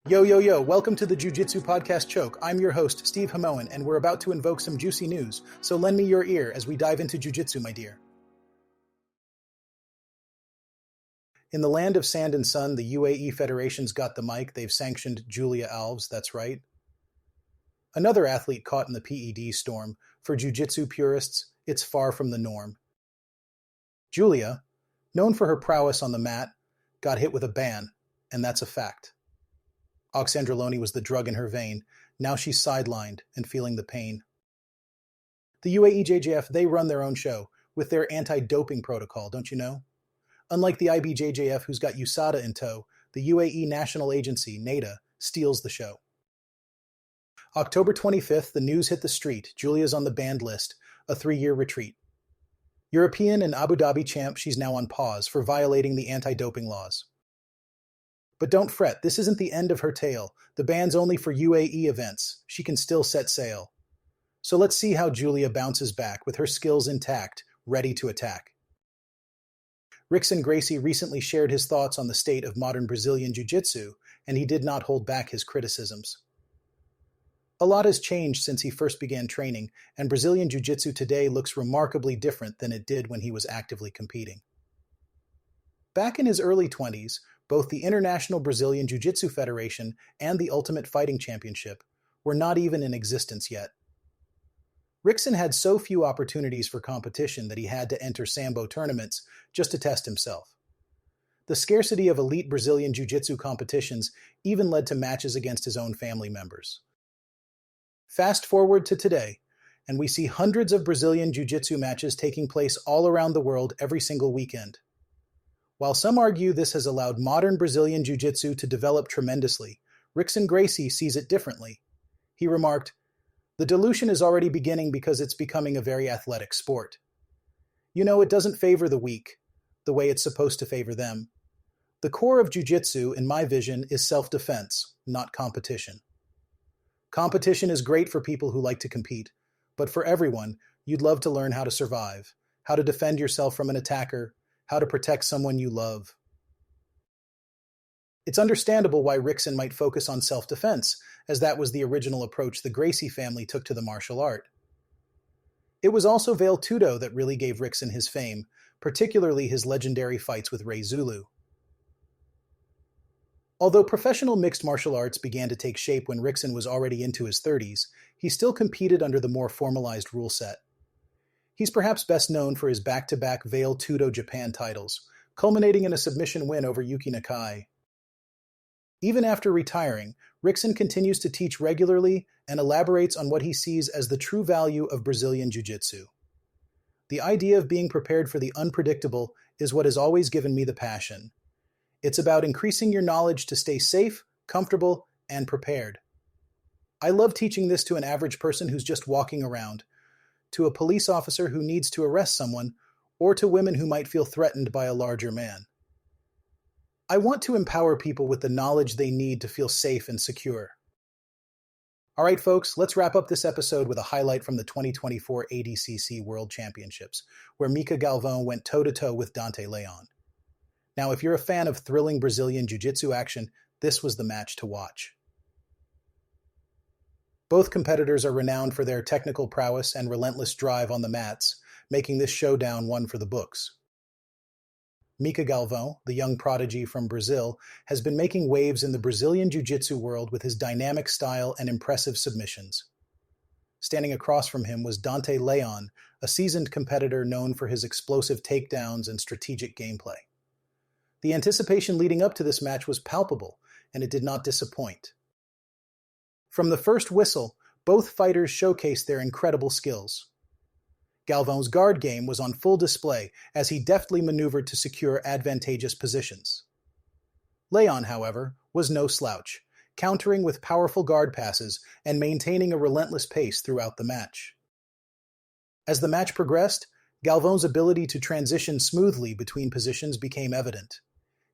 Yo, yo, yo, welcome to the Jiu-Jitsu Podcast Choke. I'm your host, Steve Hamoen, and we're about to invoke some juicy news, so lend me your ear as we dive into Jiu-Jitsu, my dear. In the land of sand and sun, the UAE Federation's got the mic. They've sanctioned Julia Alves, that's right. Another athlete caught in the PED storm. For Jiu-Jitsu purists, it's far from the norm. Julia, known for her prowess on the mat, got hit with a ban, and that's a fact. Oxandrolone was the drug in her vein. Now she's sidelined and feeling the pain. The UAEJJF, they run their own show with their anti-doping protocol, don't you know? Unlike the IBJJF, who's got USADA in tow, the UAE National Agency, NADA, steals the show. October 25th, the news hit the street. Julia's on the banned list, a 3-year retreat. European and Abu Dhabi champ, she's now on pause for violating the anti-doping laws. But don't fret, this isn't the end of her tale. The ban's only for UAE events. She can still set sail. So let's see how Julia bounces back with her skills intact, ready to attack. Rickson Gracie recently shared his thoughts on the state of modern Brazilian Jiu-Jitsu, and he did not hold back his criticisms. A lot has changed since he first began training, and Brazilian Jiu-Jitsu today looks remarkably different than it did when he was actively competing. Back in his early 20s, both the International Brazilian Jiu-Jitsu Federation and the Ultimate Fighting Championship were not even in existence yet. Rickson had so few opportunities for competition that he had to enter Sambo tournaments just to test himself. The scarcity of elite Brazilian Jiu-Jitsu competitions even led to matches against his own family members. Fast forward to today, and we see hundreds of Brazilian Jiu-Jitsu matches taking place all around the world every single weekend. While some argue this has allowed modern Brazilian Jiu-Jitsu to develop tremendously, Rickson Gracie sees it differently. He remarked, "The dilution is already beginning because it's becoming a very athletic sport. You know, it doesn't favor the weak, the way it's supposed to favor them. The core of Jiu-Jitsu, in my vision, is self-defense, not competition. Competition is great for people who like to compete, but for everyone, you'd love to learn how to survive, how to defend yourself from an attacker, how to protect someone you love." It's understandable why Rickson might focus on self-defense, as that was the original approach the Gracie family took to the martial art. It was also Vale Tudo that really gave Rickson his fame, particularly his legendary fights with Ray Zulu. Although professional mixed martial arts began to take shape when Rickson was already into his 30s, he still competed under the more formalized rule set. He's perhaps best known for his back-to-back Vale Tudo Japan titles, culminating in a submission win over Yuki Nakai. Even after retiring, Rickson continues to teach regularly and elaborates on what he sees as the true value of Brazilian Jiu-Jitsu. The idea of being prepared for the unpredictable is what has always given me the passion. It's about increasing your knowledge to stay safe, comfortable, and prepared. I love teaching this to an average person who's just walking around, to a police officer who needs to arrest someone, or to women who might feel threatened by a larger man. I want to empower people with the knowledge they need to feel safe and secure. All right, folks, let's wrap up this episode with a highlight from the 2024 ADCC World Championships, where Mica Galvão went toe-to-toe with Dante Leon. Now, if you're a fan of thrilling Brazilian Jiu-Jitsu action, this was the match to watch. Both competitors are renowned for their technical prowess and relentless drive on the mats, making this showdown one for the books. Mica Galvão, the young prodigy from Brazil, has been making waves in the Brazilian Jiu-Jitsu world with his dynamic style and impressive submissions. Standing across from him was Dante Leon, a seasoned competitor known for his explosive takedowns and strategic gameplay. The anticipation leading up to this match was palpable, and it did not disappoint. From the first whistle, both fighters showcased their incredible skills. Galvão's guard game was on full display as he deftly maneuvered to secure advantageous positions. Leon, however, was no slouch, countering with powerful guard passes and maintaining a relentless pace throughout the match. As the match progressed, Galvão's ability to transition smoothly between positions became evident.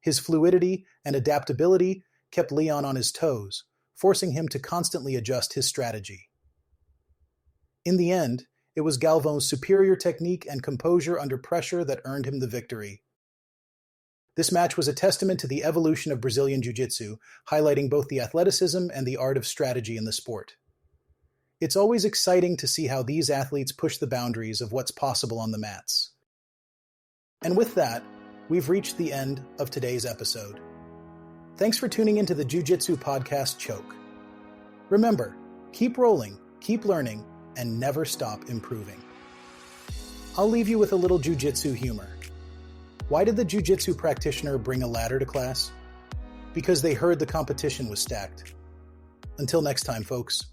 His fluidity and adaptability kept Leon on his toes, forcing him to constantly adjust his strategy. In the end, it was Galvão's superior technique and composure under pressure that earned him the victory. This match was a testament to the evolution of Brazilian Jiu-Jitsu, highlighting both the athleticism and the art of strategy in the sport. It's always exciting to see how these athletes push the boundaries of what's possible on the mats. And with that, we've reached the end of today's episode. Thanks for tuning into the Jiu-Jitsu podcast Choke. Remember, keep rolling, keep learning, and never stop improving. I'll leave you with a little Jiu-Jitsu humor. Why did the Jiu-Jitsu practitioner bring a ladder to class? Because they heard the competition was stacked. Until next time, folks.